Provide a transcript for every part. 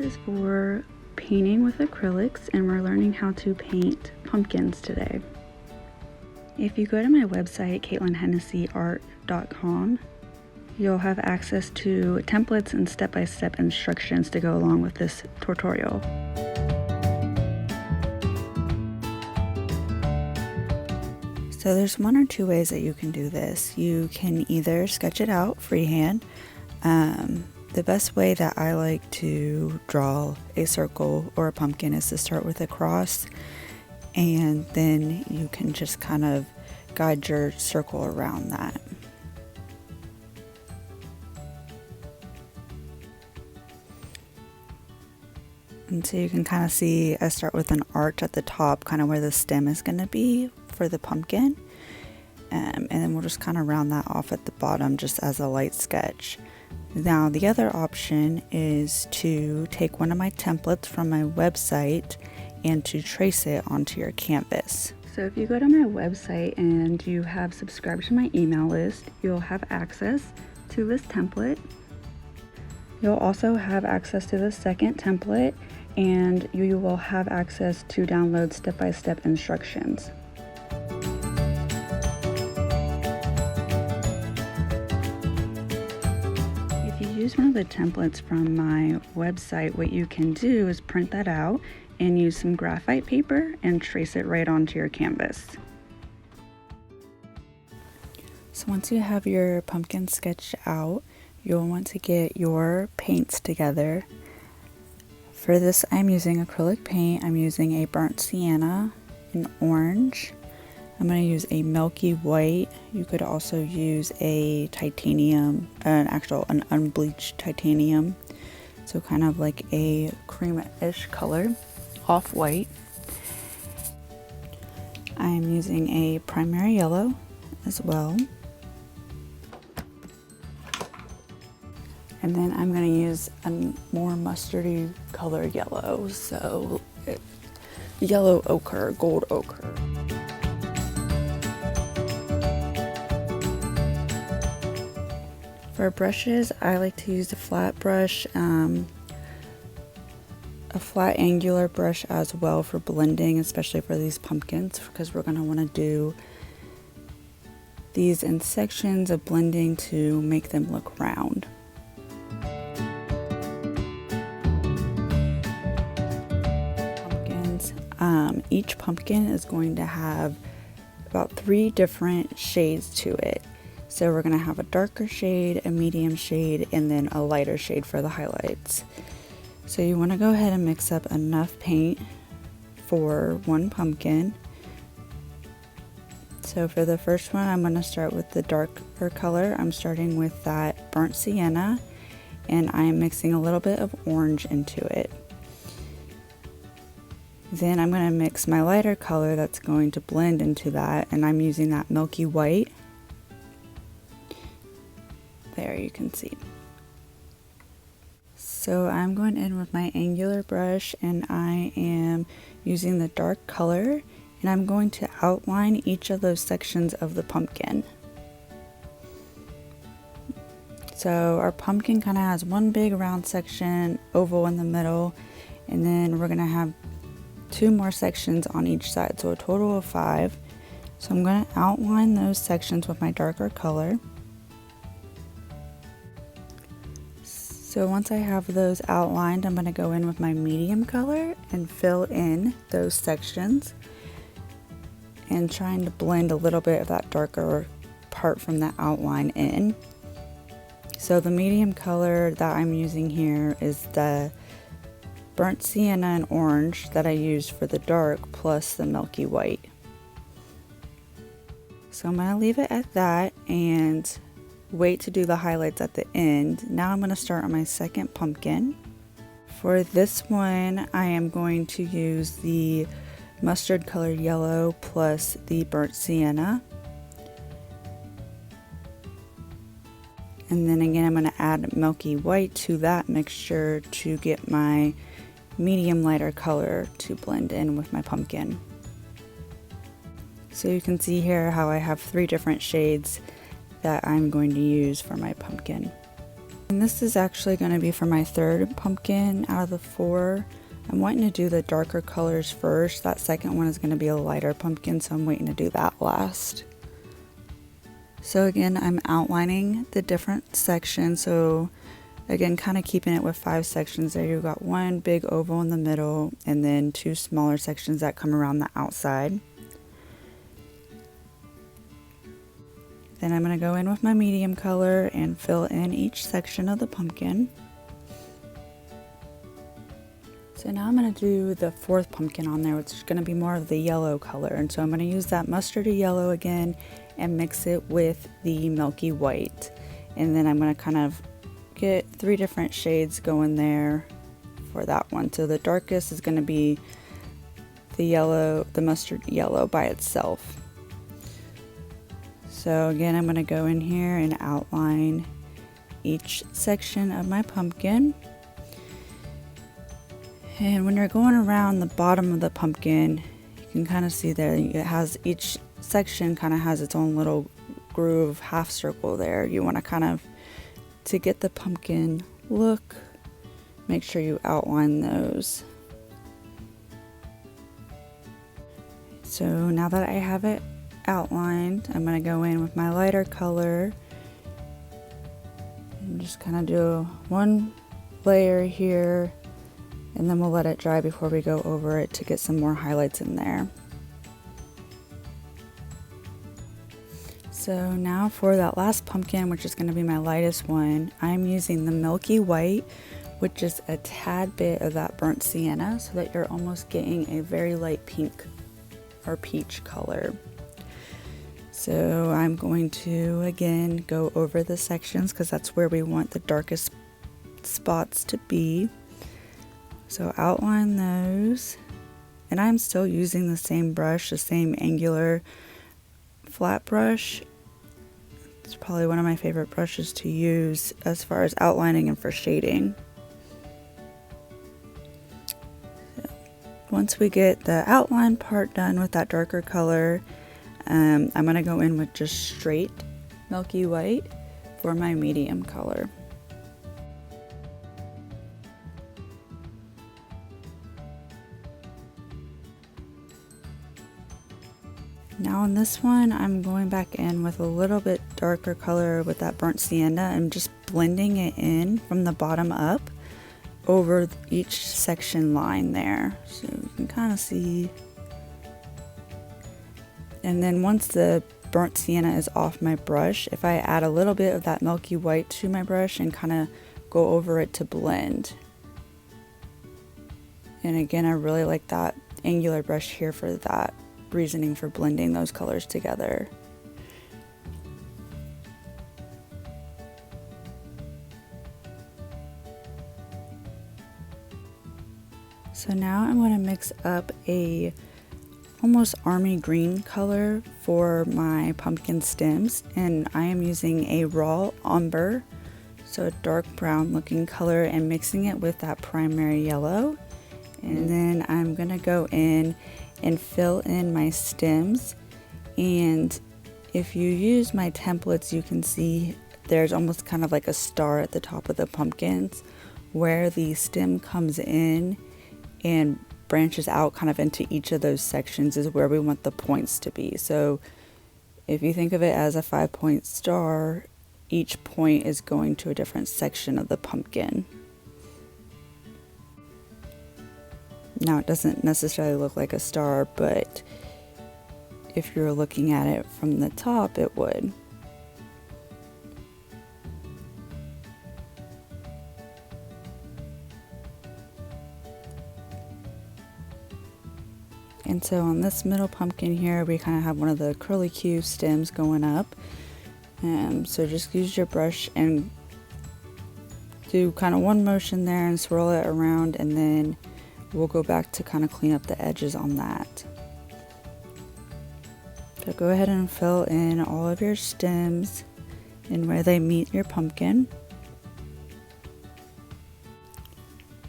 is for painting with acrylics, and we're learning how to paint pumpkins today. If you go to my website, CaitlinHennessyArt.com, you'll have access to templates and step-by-step instructions to go along with this tutorial. So there's one or two ways that you can do this. You can either sketch it out freehand. The best way that I like to draw a circle or a pumpkin is to start with a cross, and then you can just kind of guide your circle around that. And so you can kind of see I start with an arch at the top, kind of where the stem is going to be for the pumpkin. And then we'll just kind of round that off at the bottom just as a light sketch. Now the other option is to take one of my templates from my website and to trace it onto your canvas. So if you go to my website and you have subscribed to my email list, you'll have access to this template. You'll also have access to the second template, and you will have access to download step-by-step instructions. Use one of the templates from my website, what you can do is print that out and use some graphite paper and trace it right onto your canvas. So once you have your pumpkin sketched out, you'll want to get your paints together. For this, I'm using acrylic paint. I'm using a burnt sienna, an orange. I'm going to use a milky white. You could also use a titanium, an unbleached titanium. So kind of like a cream-ish color, off-white. I'm using a primary yellow as well. And then I'm going to use a more mustardy color yellow. So yellow ochre, gold ochre. For brushes, I like to use a flat brush, a flat angular brush as well for blending, especially for these pumpkins, because we're going to want to do these in sections of blending to make them look round. Pumpkins. Each pumpkin is going to have about 3 different shades to it. So we're going to have a darker shade, a medium shade, and then a lighter shade for the highlights. So you want to go ahead and mix up enough paint for one pumpkin. So for the first one, I'm going to start with the darker color. I'm starting with that burnt sienna, and I'm mixing a little bit of orange into it. Then I'm going to mix my lighter color that's going to blend into that, and I'm using that milky white. There you can see. So I'm going in with my angular brush, and I am using the dark color, and I'm going to outline each of those sections of the pumpkin. So our pumpkin kind of has one big round section, oval in the middle, and then we're going to have 2 more sections on each side, so a total of 5. So I'm going to outline those sections with my darker color. So once I have those outlined, I'm going to go in with my medium color and fill in those sections and trying to blend a little bit of that darker part from the outline in. So the medium color that I'm using here is the burnt sienna and orange that I used for the dark, plus the milky white. So I'm going to leave it at that and wait to do the highlights at the end. Now I'm going to start on my second pumpkin. For this one, I am going to use the mustard colored yellow plus the burnt sienna. And then again, I'm going to add milky white to that mixture to get my medium lighter color to blend in with my pumpkin. So you can see here how I have 3 different shades that I'm going to use for my pumpkin. And this is actually going to be for my third pumpkin out of the 4. I'm wanting to do the darker colors first. That second one is going to be a lighter pumpkin, so I'm waiting to do that last. So again, I'm outlining the different sections. So again, kind of keeping it with 5 sections there. You've got one big oval in the middle and then 2 smaller sections that come around the outside. Then I'm going to go in with my medium color and fill in each section of the pumpkin. So now I'm going to do the 4th pumpkin on there, which is going to be more of the yellow color. And so I'm going to use that mustardy yellow again and mix it with the milky white. And then I'm going to kind of get 3 different shades going there for that one. So the darkest is going to be the yellow, the mustard yellow by itself. So again, I'm going to go in here and outline each section of my pumpkin. And when you're going around the bottom of the pumpkin, you can kind of see there, it has each section kind of has its own little groove, half circle there. You want to kind of, to get the pumpkin look, make sure you outline those. So now that I have it outlined, I'm going to go in with my lighter color and just kind of do one layer here. And then we'll let it dry before we go over it to get some more highlights in there. So now for that last pumpkin, which is going to be my lightest one, I'm using the Milky White, which is a tad bit of that burnt sienna, so that you're almost getting a very light pink or peach color. So I'm going to again go over the sections because that's where we want the darkest spots to be. So outline those, and I'm still using the same brush, the same angular flat brush. It's probably one of my favorite brushes to use as far as outlining and for shading. So once we get the outline part done with that darker color, I'm going to go in with just straight Milky White for my medium color. Now on this one, I'm going back in with a little bit darker color with that burnt sienna and just blending it in from the bottom up over each section line there. So you can kind of see. And then once the burnt sienna is off my brush, if I add a little bit of that Milky White to my brush and kind of go over it to blend. And again, I really like that angular brush here for that reasoning for blending those colors together. So now I'm going to mix up a almost army green color for my pumpkin stems, and I am using a raw umber, so a dark brown looking color, and mixing it with that primary yellow. And then I'm going to go in and fill in my stems, and if you use my templates, you can see there's almost kind of like a star at the top of the pumpkins where the stem comes in and branches out kind of into each of those sections is where we want the points to be. So if you think of it as a 5-point star, each point is going to a different section of the pumpkin. Now it doesn't necessarily look like a star, but if you're looking at it from the top, it would. And so on this middle pumpkin here, we kind of have one of the curlicue stems going up. So just use your brush and do kind of one motion there and swirl it around, and then we'll go back to kind of clean up the edges on that. So go ahead and fill in all of your stems and where they meet your pumpkin.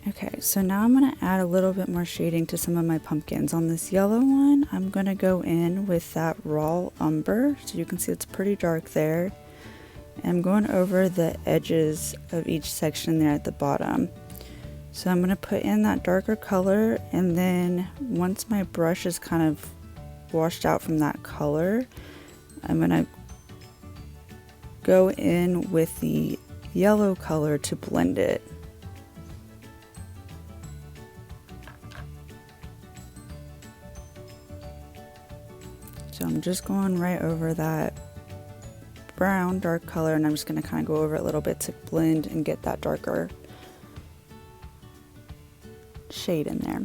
Okay, so now I'm going to add a little bit more shading to some of my pumpkins. On this yellow one, I'm going to go in with that raw umber, so you can see it's pretty dark there. And I'm going over the edges of each section there at the bottom. So I'm going to put in that darker color, and then once my brush is kind of washed out from that color, I'm going to go in with the yellow color to blend it. So I'm just going right over that brown dark color, and I'm just going to kind of go over it a little bit to blend and get that darker shade in there.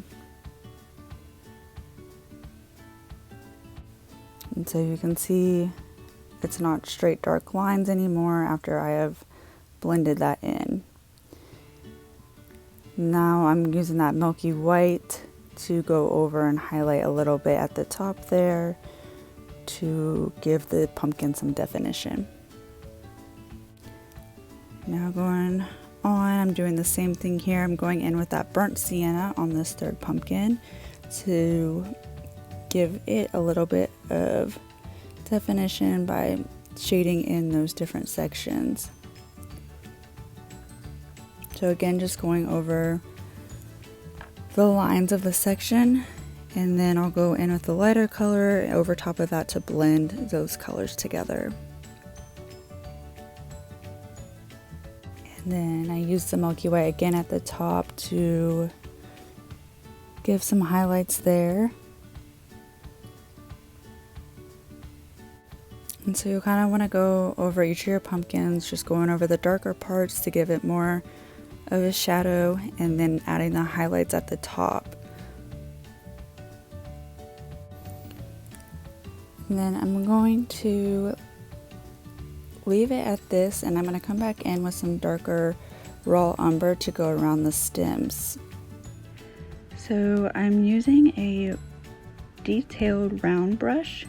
And so you can see it's not straight dark lines anymore after I have blended that in. Now I'm using that milky white to go over and highlight a little bit at the top there to give the pumpkin some definition. Now going on, I'm doing the same thing here. I'm going in with that burnt sienna on this third pumpkin to give it a little bit of definition by shading in those different sections. So again, just going over the lines of the section, and then I'll go in with the lighter color over top of that to blend those colors together. And then I use the Milky Way again at the top to give some highlights there. And so you kind of want to go over each of your pumpkins, just going over the darker parts to give it more of a shadow, and then adding the highlights at the top. And then I'm going to leave it at this, and I'm going to come back in with some darker raw umber to go around the stems. So I'm using a detailed round brush,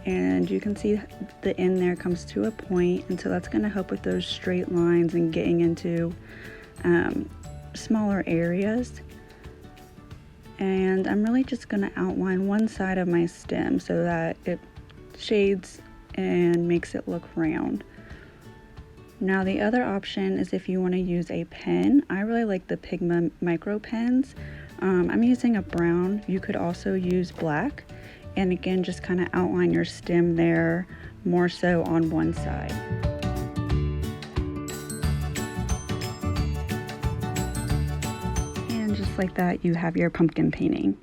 and you can see the end there comes to a point, and so that's going to help with those straight lines and getting into smaller areas. And I'm really just going to outline one side of my stem so that it shades and makes it look round. Now the other option is if you want to use a pen. I really like the Pigma Micron Pens. I'm using a brown. You could also use black. And again, just kind of outline your stem there more so on one side. And just like that, you have your pumpkin painting.